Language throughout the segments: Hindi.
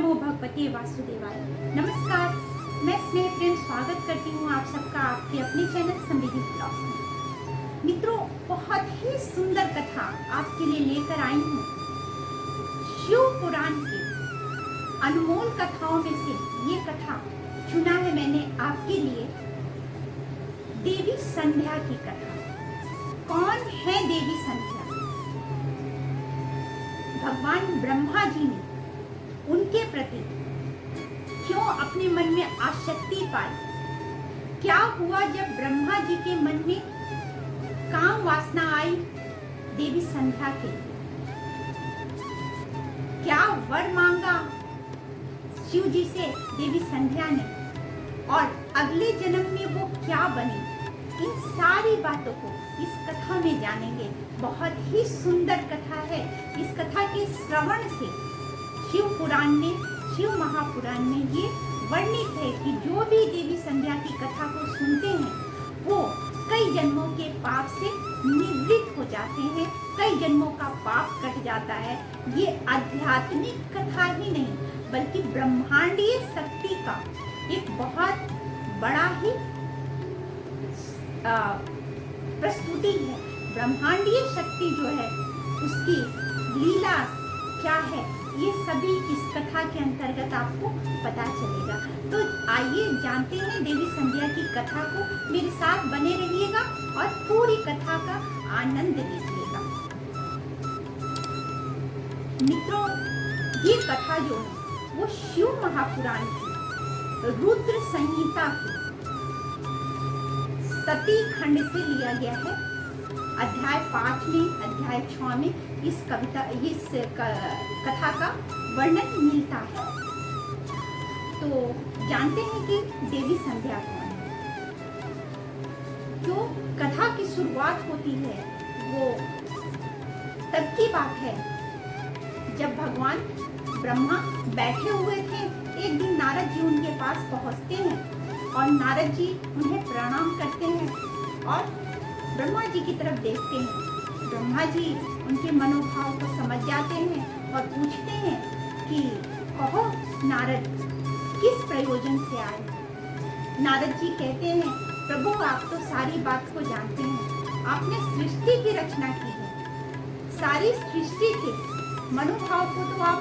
नमो भगवते वासुदेवाय। नमस्कार, मैं स्नेह प्रेम स्वागत करती हूँ आप सबका आपके अपने चैनल समृद्धि ब्लॉग्स में। मित्रों, बहुत ही सुंदर कथा आपके लिए लेकर आई हूँ। शिव पुराण के अनमोल कथाओं में से ये कथा चुना है मैंने आपके लिए, देवी संध्या की कथा। कौन है देवी संध्या? भगवान ब्रह्मा जी ने उनके प्रति क्यों अपने मन में आसक्ति पाई? क्या हुआ जब ब्रह्मा जी के मन में काम वासना आई देवी संध्या के लिए? क्या वर मांगा शिव जी से देवी संध्या ने, और अगले जन्म में वो क्या बनी? इन सारी बातों को इस कथा में जानेंगे। बहुत ही सुंदर कथा है। इस कथा के श्रवण से शिव महापुराण में ये वर्णित है कि जो भी देवी संध्या की कथा को सुनते हैं वो कई जन्मों के पाप से निवृत्त हो जाते हैं, कई जन्मों का पाप कट जाता है। ये आध्यात्मिक कथा ही नहीं बल्कि ब्रह्मांडीय शक्ति का एक बहुत बड़ा ही प्रस्तुति है। ब्रह्मांडीय शक्ति जो है उसकी लीला क्या है, ये सभी इस कथा के अंतर्गत आपको पता चलेगा। तो आइए जानते हैं देवी संध्या की कथा को। मेरे साथ बने रहिएगा और पूरी कथा का आनंद लीजिएगा। मित्रों, ये कथा जो है वो शिव महापुराण की रुद्र संहिता की सती खंड से लिया गया है। अध्याय 5 में, अध्याय 6 में इस कथा का वर्णन मिलता है। तो जानते हैं कि देवी संध्या कौन है। जो कथा की शुरुआत होती है वो तब की बात है जब भगवान ब्रह्मा बैठे हुए थे। एक दिन नारद जी उनके पास पहुंचते हैं और नारद जी उन्हें प्रणाम करते हैं और ब्रह्मा जी की तरफ देखते हैं। ब्रह्मा जी उनके मनोभाव को समझ जाते हैं और पूछते हैं कि कहो नारद, किस प्रयोजन से आए? नारद जी कहते हैं, प्रभु आप तो सारी बात को जानते हैं, आपने सृष्टि की रचना की है, सारी सृष्टि के मनोभाव को तो आप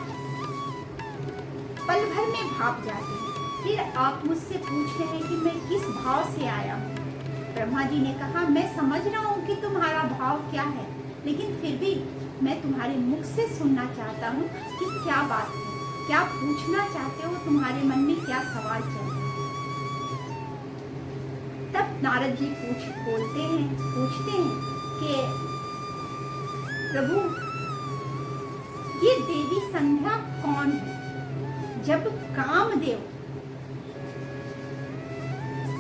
पल भर में भाप जाते हैं, फिर आप मुझसे पूछ रहे हैं कि मैं किस भाव से आया हूँ। ब्रह्मा जी ने कहा, मैं समझ रहा हूँ कि तुम्हारा भाव क्या है, लेकिन फिर भी मैं तुम्हारे मुख से सुनना चाहता हूँ कि क्या बात है, क्या पूछना चाहते हो, तुम्हारे मन में क्या सवाल चल रहा है। तब नारद जी पूछते हैं कि प्रभु, ये देवी संध्या कौन है? जब कामदेव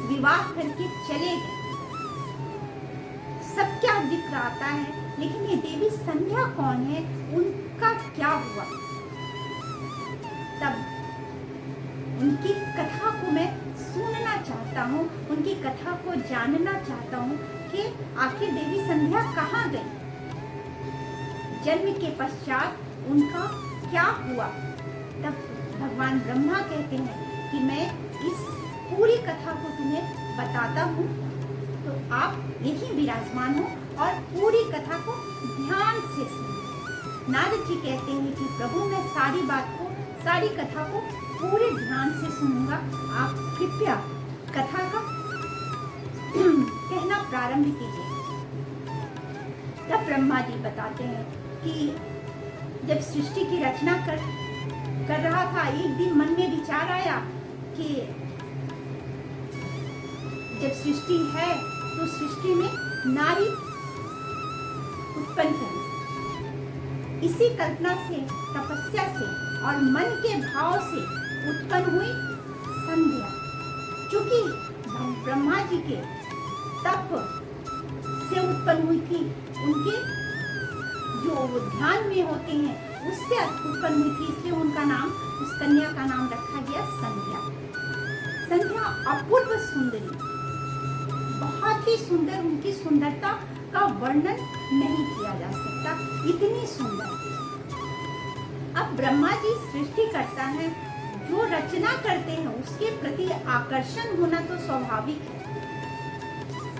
विवाह करके चले गए, सब क्या दिखलाता है, लेकिन ये देवी संध्या कौन है, उनका क्या हुआ? तब उनकी कथा को मैं सुनना चाहता हूँ, उनकी कथा को जानना चाहता हूँ कि आखिर देवी संध्या कहाँ गई, जन्म के पश्चात उनका क्या हुआ। तब भगवान ब्रह्मा कहते हैं कि मैं इस पूरी कथा को तुम्हें बताता हूँ, तो आप यही विराजमान हो और पूरी कथा को ध्यान से सुनो। नारद जी कहते हैं कि प्रभु, मैं सारी कथा को पूरे ध्यान से सुनूंगा, आप कृपया कथा का कहना प्रारंभ कीजिए। तब ब्रह्मा जी बताते हैं कि जब सृष्टि की रचना कर रहा था, एक दिन मन में विचार आया कि जब सृष्टि है तो सृष्टि में नारी उत्पन्न करना। इसी कल्पना से, तपस्या से और मन के भाव से उत्पन्न हुई संध्या। क्योंकि ब्रह्मा जी के तप से उत्पन्न हुई थी, उनके जो ध्यान में होते हैं उससे उत्पन्न हुई थी, इसलिए उनका नाम, उस कन्या का नाम रखा गया संध्या। संध्या अपूर्व सुंदरी, बहुत ही सुंदर, उनकी सुंदरता का वर्णन नहीं किया जा सकता, इतनी सुंदर। अब ब्रह्मा जी सृष्टि करता है जो रचना करते हैं उसके प्रति आकर्षण होना तो स्वाभाविक है।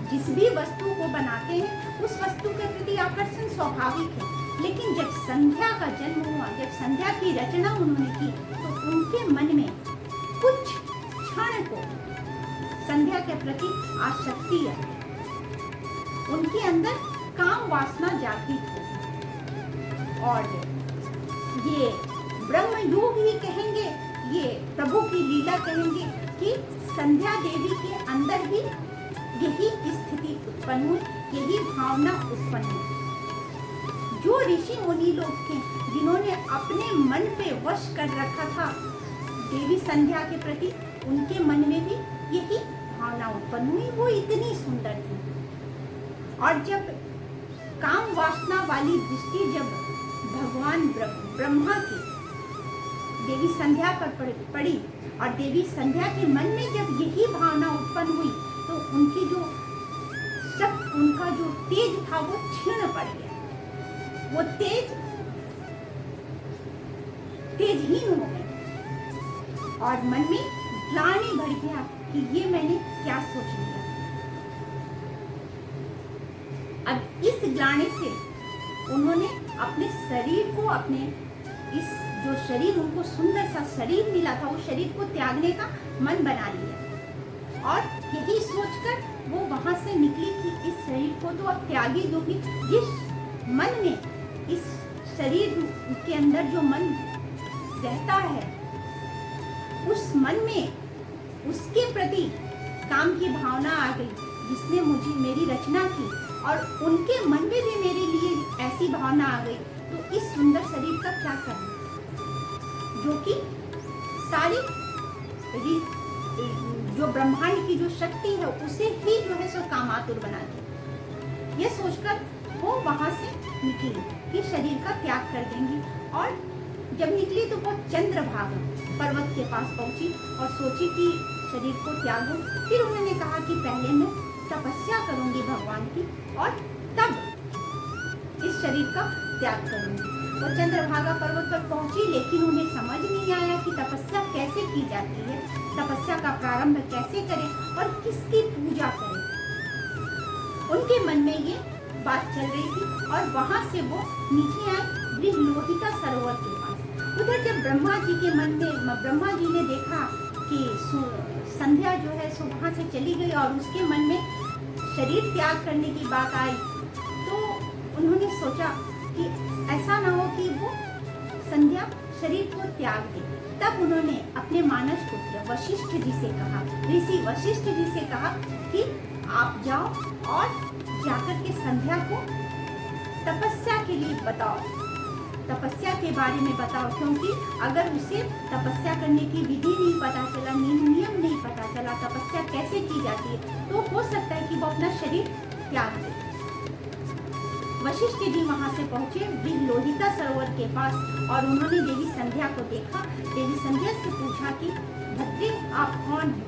जिस भी वस्तु को बनाते हैं उस वस्तु के प्रति आकर्षण स्वाभाविक है। लेकिन जब संध्या का जन्म हुआ, जब संध्या की रचना उन्होंने की, तो उनके मन में कुछ क्षण को संध्या के प्रति आसक्ति आई, उनके अंदर काम वासना जागृत हुई। और ये ब्रह्म योग ही कहेंगे, ये प्रभु की लीला कहेंगे कि संध्या देवी के अंदर भी यही स्थिति उत्पन्न हुई, यही भावना उत्पन्न हुई। जो ऋषि मुनि लोग थे जिन्होंने अपने मन पे वश कर रखा था देवी संध्या के प्रति, उनके मन में भी यही भावना उत्पन्न हुई। वो इतनी सुंदर थी। और जब काम वासना वाली दृष्टि जब भगवान ब्रह्मा की देवी संध्या पर पड़ी और देवी संध्या के मन में जब यही भावना उत्पन्न हुई, तो उनकी जो शक्ति, उनका जो तेज था वो क्षीण पड़ गया। वो तेजहीन हो गए और मन में ग्लानि बढ़ गया कि ये मैंने क्या सोच लिया। अब इस ग्लानि से उन्होंने अपने शरीर को, अपने इस जो शरीर उनको सुंदर सा शरीर मिला था, उस शरीर को त्यागने का मन बना लिया। और यही सोचकर वो वहां से निकली कि इस शरीर को तो अब त्याग ही दूंगी। जिस मन में, इस शरीर के अंदर जो मन रहता है, उस मन में उसके प्रति काम की भावना आ गई, जिसने मुझे मेरी रचना की, और उनके मन में भी मेरे लिए ऐसी भावना आ गई। तो इस सुंदर शरीर का क्या करना, जो कि सारी जो ब्रह्मांड की जो शक्ति है उसे ही जो है सो कामातुर बना दी। ये सोचकर वो वहां से निकली कि शरीर का त्याग कर देंगी। और जब निकली तो वो चंद्रभागा पर्वत के पास पहुंची और सोची कि शरीर को त्यागूं। फिर उन्होंने कहा कि पहले मैं तपस्या करूंगी भगवान की और तब इस शरीर का त्याग करूंगी। वो चंद्रभागा पर्वत पर पहुंची, लेकिन उन्हें समझ नहीं आया कि तपस्या कैसे की जाती है, तपस्या का प्रारंभ कैसे करें और किसकी पूजा करें। उनके मन में ये बात चल रही थी और वहां से वो नीचे आए गृहलोहिता सरोवर के पास। उधर जब ब्रह्मा जी के मन में, ब्रह्मा जी ने देखा कि संध्या जो है सो वहां से चली गई और उसके मन में शरीर त्याग करने की बात आई, तो उन्होंने सोचा कि ऐसा ना हो कि वो संध्या शरीर को त्याग दे। तब उन्होंने अपने मानस पुत्र वशिष्ठ जी से कहा, ऋषि वशिष्ठ जी से कहा कि आप जाओ और जाकर के संध्या को तपस्या के लिए बताओ, तपस्या के बारे में बताओ। क्योंकि अगर उसे तपस्या करने की विधि नहीं पता चला, नियम नहीं पता चला, तपस्या कैसे की जाती है, तो हो सकता है कि वो अपना शरीर त्याग दे। वशिष्ठ जी वहां से पहुंचे गृहलोहिता सरोवर के पास और उन्होंने देवी संध्या को देखा। देवी संध्या से पूछा कि भद्रे आप कौन हैं?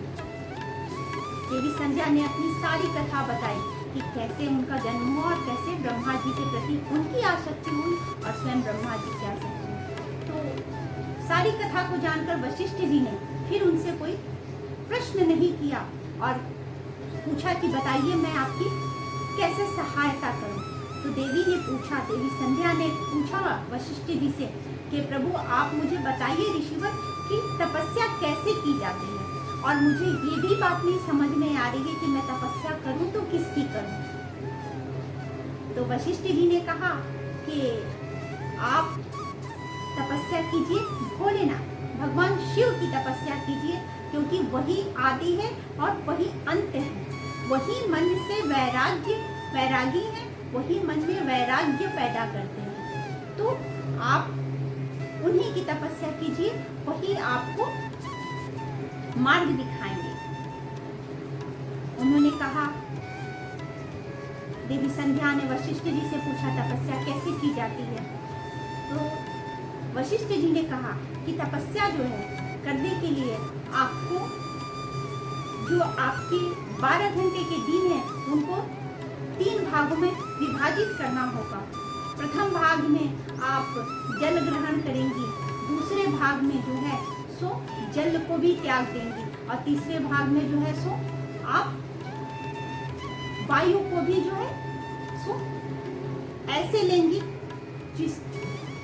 देवी संध्या ने अपनी सारी कथा बताई कि कैसे उनका जन्म हुआ और कैसे ब्रह्मा जी के प्रति उनकी आसक्ति हुई और स्वयं ब्रह्मा जी की आसक्ति हुई। तो सारी कथा को जानकर वशिष्ठ जी ने फिर उनसे कोई प्रश्न नहीं किया और पूछा कि बताइए मैं आपकी कैसे सहायता करूं। तो देवी ने पूछा, देवी संध्या ने पूछा वशिष्ठ जी से कि प्रभु आप मुझे बताइए ऋषिवर कि तपस्या कैसे की जाती है, और मुझे ये भी बात नहीं समझ में आ रही है कि मैं तपस्या करूं तो किसकी करूं। तो वशिष्ठ जी ने कहा कि आप तपस्या कीजिए भोलेनाथ भगवान शिव की तपस्या कीजिए, क्योंकि वही आदि है और वही अंत है, वही मन से वैरागी है, वही मन में वैराग्य पैदा करते हैं। तो आप उन्हीं की तपस्या कीजिए, वही आपको मार्ग दिखाएंगे। उन्होंने कहा, देवी संध्या ने वशिष्ठ जी से पूछा तपस्या कैसे की जाती है। तो वशिष्ठ जी ने कहा कि तपस्या जो है करने के लिए आपको जो आपके 12 घंटे के दिन है उनको 3 भागों में विभाजित करना होगा। प्रथम भाग में आप जल ग्रहण करेंगी, दूसरे भाग में जो है सो जल को भी त्याग देंगी, और तीसरे भाग में जो है सो आप वायु को भी जो है सो ऐसे लेंगी जिस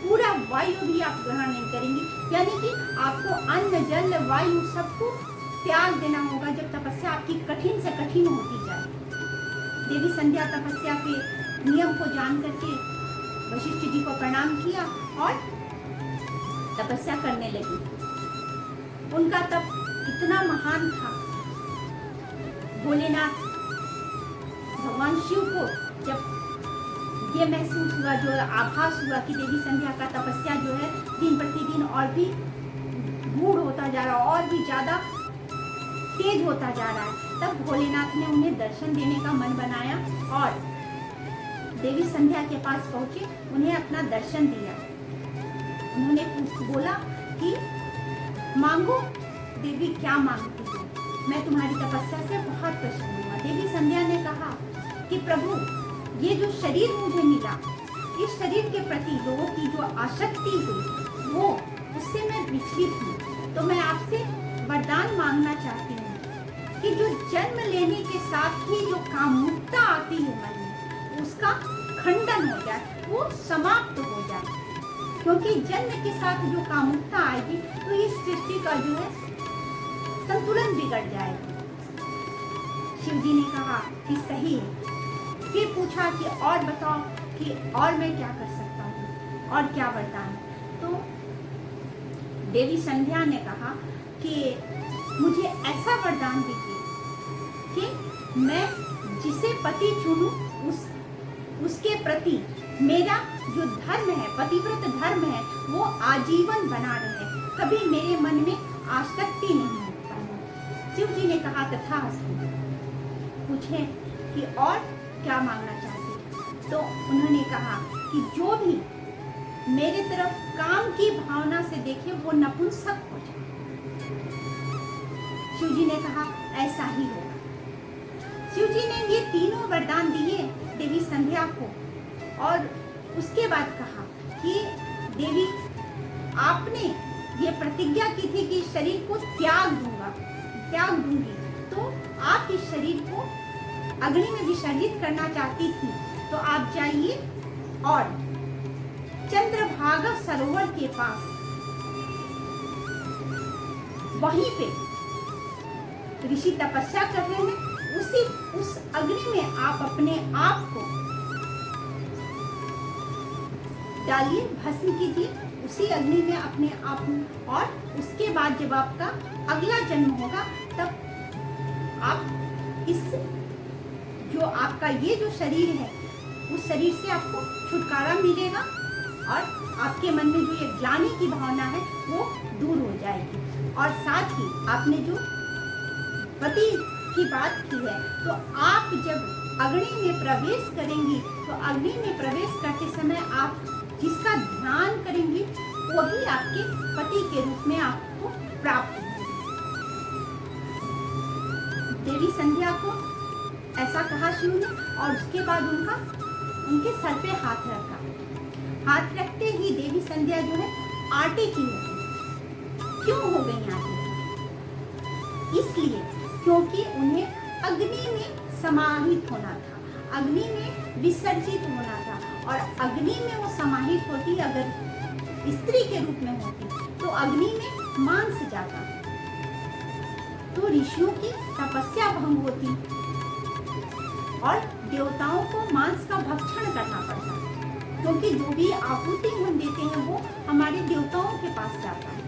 पूरा वायु भी आप ग्रहण नहीं करेंगी। यानी कि आपको अन्न जल वायु सबको त्याग देना होगा जब तपस्या आपकी कठिन से कठिन होती जाए। देवी संध्या तपस्या के नियम को जान करके वशिष्ठ जी को प्रणाम किया और तपस्या करने लगी। उनका तप इतना महान था, भोलेनाथ भगवान शिव को जब ये महसूस हुआ, जो आभास हुआ कि देवी संध्या का तपस्या जो है दिन प्रतिदिन और भी गूढ़ होता जा रहा है, और भी ज्यादा तेज होता जा रहा है, तब भोलेनाथ ने उन्हें दर्शन देने का मन बनाया और देवी संध्या के पास पहुंचे, उन्हें अपना दर्शन दिया। उन्होंने बोला कि मांगो देवी, क्या मांगती हो, मैं तुम्हारी तपस्या से बहुत प्रसन्न हुआ। देवी संध्या ने कहा कि प्रभु, ये जो शरीर मुझे मिला, इस शरीर के प्रति लोगों की जो आसक्ति हुई वो उससे मैं विचलित हूँ। तो मैं आपसे वरदान मांगना चाहती हूँ कि जो जन्म लेने के साथ ही जो कामुकता आती है मन में, उसका खंडन हो जाए, वो समाप्त हो जाए। क्योंकि जन्म के साथ जो कामुकता आएगी तो इस सृष्टि का जो है संतुलन बिगड़ जाएगा। शिव जी ने कहा कि सही है। फिर पूछा कि और बताओ कि और मैं क्या कर सकता हूँ और क्या वरदान। तो देवी संध्या ने कहा कि मुझे ऐसा वरदान दीजिए कि मैं जिसे पति चुनूं उसके प्रति मेरा जो धर्म है, पतिव्रत धर्म है, वो आजीवन बना रहे, कभी मेरे मन में आसक्ति नहीं होता है। शिव जी ने कहा तथास्तु। पूछे कि और क्या मांगना चाहते। तो उन्होंने कहा कि जो भी मेरे तरफ काम की भावना से देखे वो नपुंसक हो जाए। शिव जी ने कहा ऐसा ही होगा। शिव जी ने ये तीनों वरदान दिए देवी संध्या को, और उसके बाद कहा कि देवी, आपने ये प्रतिज्ञा की थी कि शरीर को त्याग दूंगी, तो आप इस शरीर को अग्नि में विसर्जित करना चाहती थी, तो आप जाइए और चंद्रभागा सरोवर के पास वहीं पे ऋषि तपस्या कर रहे हैं, उस अग्नि में आप अपने आप को डालिए, भस्म कीजिए उसी अग्नि में अपने आप, और उसके बाद जब आपका अगला जन्म होगा तब आप इस जो आपका ये जो शरीर है उस शरीर से आपको छुटकारा मिलेगा, और आपके मन में जो ये ग्लानि की भावना है वो दूर हो जाएगी। और साथ ही आपने जो पति की बात की है, तो आप जब अग्नि में प्रवेश करेंगी तो अग्नि में प्रवेश करते समय आप जिसका ध्यान करेंगी वही आपके पति के रूप में आपको प्राप्त होगी। देवी संध्या को ऐसा कहा शिव ने, और उसके बाद उनके सर पे हाथ रखा। हाथ रखते ही देवी संध्या जो है आटे की हो गई। क्यों हो गई आटे? इसलिए क्योंकि उन्हें अग्नि में समाहित होना था, अग्नि में विसर्जित होना था, और अग्नि में वो समाहित होती अगर स्त्री के रूप में होती तो अग्नि में मांस जाता, तो ऋषियों की तपस्या भंग होती और देवताओं को मांस का भक्षण करना पड़ता, क्योंकि जो भी आहुति हम देते हैं वो हमारे देवताओं के पास जाता है।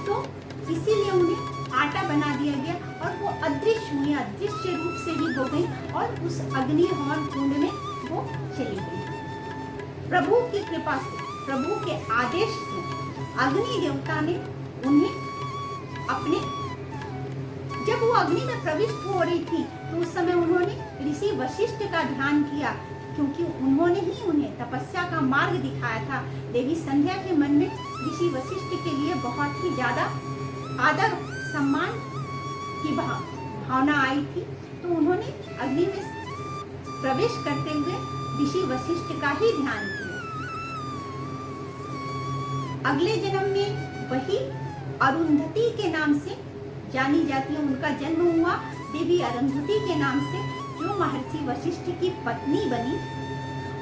तो इसीलिए उन्हें आटा बना दिया गया और वो अदृश्य हुई, अदृश्य रूप से ही हो गई और उस अग्निहोत्र कुंड में वो चली गई। प्रभु की कृपा से, प्रभु के आदेश से अग्नि देवता ने उन्हें अपने, जब वो अग्नि में प्रविष्ट हो रही थी तो उस समय उन्होंने ऋषि वशिष्ठ का ध्यान किया, क्योंकि उन्होंने ही उन्हें तपस्या का मार्ग दिखाया था। देवी संध्या के मन में ऋषि वशिष्ठ के लिए बहुत ही ज्यादा आदर सम्मान की भावना आई थी, तो उन्होंने अग्नि में प्रवेश करते हुए ऋषि वशिष्ठ का ही ध्यान किया। अगले जन्म में वही अरुंधति के नाम से जानी जाती है। उनका जन्म हुआ देवी अरुंधति के नाम से, जो महर्षि वशिष्ठ की पत्नी बनी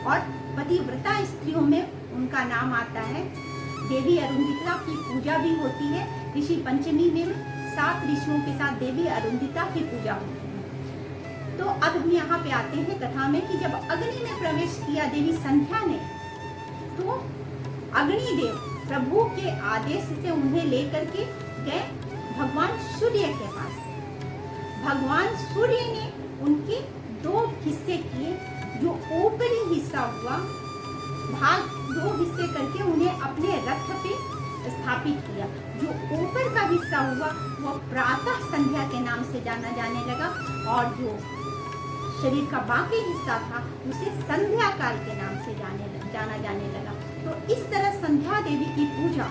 और पतिव्रता स्त्रियों में उनका नाम आता है। देवी अरुंधिता की पूजा भी होती है। ऋषि पंचमी में 7 ऋषियों के साथ देवी अरुंधिता की पूजा होती है। तो अब हम यहाँ पे आते हैं कथा में कि जब अग्नि में प्रवेश किया देवी संध्या ने, तो अग्निदेव प्रभु के आदेश से उन्हें लेकर के गए भगवान सूर्य के पास। भगवान सूर्य ने उनके 2 हिस्से किए। जो ऊपरी हिस्सा हुआ, भाग 2 हिस्से करके उन्हें अपने रथ पे स्थापित किया। जो ऊपर का हिस्सा हुआ वह प्रातः संध्या के नाम से जाना जाने लगा, और जो शरीर का बाकी हिस्सा था उसे संध्या काल के नाम से जाना जाने लगा। तो इस तरह संध्या देवी की पूजा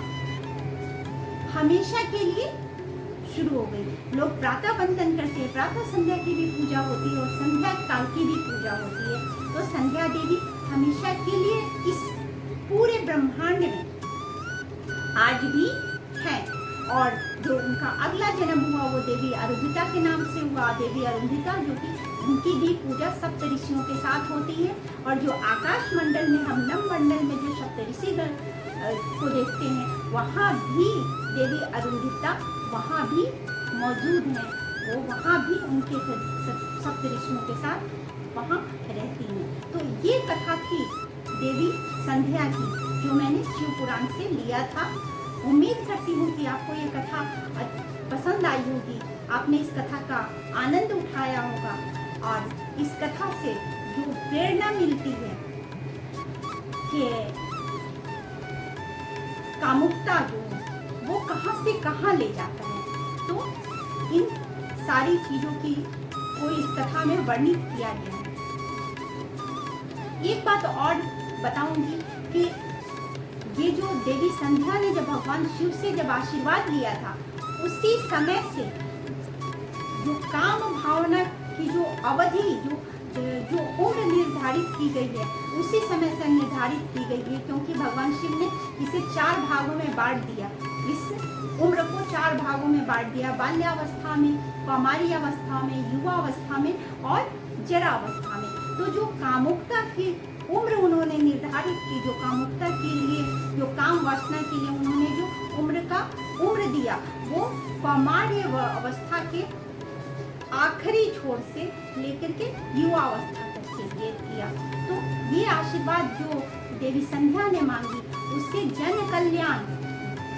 हमेशा के लिए शुरू हो गई। लोग प्रातः वंदन करते हैं, प्रातः संध्या की भी पूजा होती है और संध्या काल की भी पूजा होती है। तो संध्या देवी हमेशा के लिए इस पूरे ब्रह्मांड में आज भी है। और जो उनका अगला जन्म हुआ वो देवी अरुंधिता के नाम से हुआ। देवी अरुंधिता जो कि उनकी भी पूजा सप्त ऋषियों के साथ होती है। और जो आकाश मंडल में, हम नव मंडल में जो सप्तऋषि को देखते हैं, वहाँ भी देवी अरुंधिता वहाँ भी मौजूद हैं। वो वहाँ भी उनके सप्त ऋषियों के साथ वहाँ रहती हैं। तो ये कथा थी देवी संध्या की, जो मैंने शिव पुराण से लिया था। उम्मीद करती हूँ कि आपको ये कथा पसंद आई होगी, आपने इस कथा का आनंद उठाया होगा, और इस कथा से जो प्रेरणा मिलती है कि कामुकता जो वो कहाँ से कहाँ ले जाता है, तो इन सारी चीजों की को इस कथा में वर्णित किया गया है। एक बात और बताऊंगी कि ये जो देवी संध्या ने जब भगवान शिव से जब आशीर्वाद लिया था, उसी समय से जो काम भावना की जो अवधि, जो उम्र निर्धारित की गई है, उसी समय से निर्धारित की गई है। क्योंकि भगवान शिव ने इसे 4 भागों में बांट दिया। इस उम्र को 4 भागों में बांट दिया, बाल्यावस्था में, कौमारी अवस्था में, युवा अवस्था में और जरा अवस्था में। तो जो कामुकता की उम्र उन्होंने निर्धारित की, जो कामुकता के लिए, जो काम वासना के लिए उन्होंने जो उम्र दिया, वो कौमार्य अवस्था के आखिरी छोर से लेकर के युवा अवस्था तक के लिए किया। तो ये आशीर्वाद जो देवी संध्या ने मांगी, उससे जन कल्याण,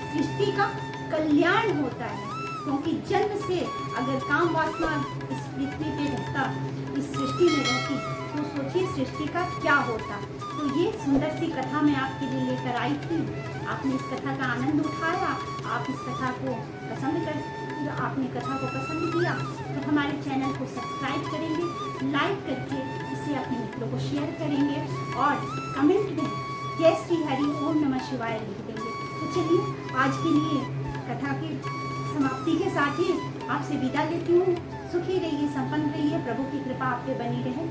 सृष्टि का कल्याण होता है। क्योंकि जन्म से अगर काम वासना इस पृथ्वी पे रहता, इस सृष्टि में रहती, तो सोचिए सृष्टि का क्या होता। तो ये सुंदर सी कथा मैं आपके लिए लेकर आई थी। आपने इस कथा का आनंद उठाया, आप इस कथा को आपने कथा को पसंद किया तो हमारे चैनल को सब्सक्राइब करेंगे, लाइक करके इसे अपने मित्रों को शेयर करेंगे और कमेंट में जय श्री हरि ओम नमः शिवाय लिख देंगे। तो चलिए आज के लिए कथा की समाप्ति के साथ ही आपसे विदा लेती हूँ। सुखी रहिए, संपन्न रहिए, प्रभु की कृपा आप पे बनी रहे।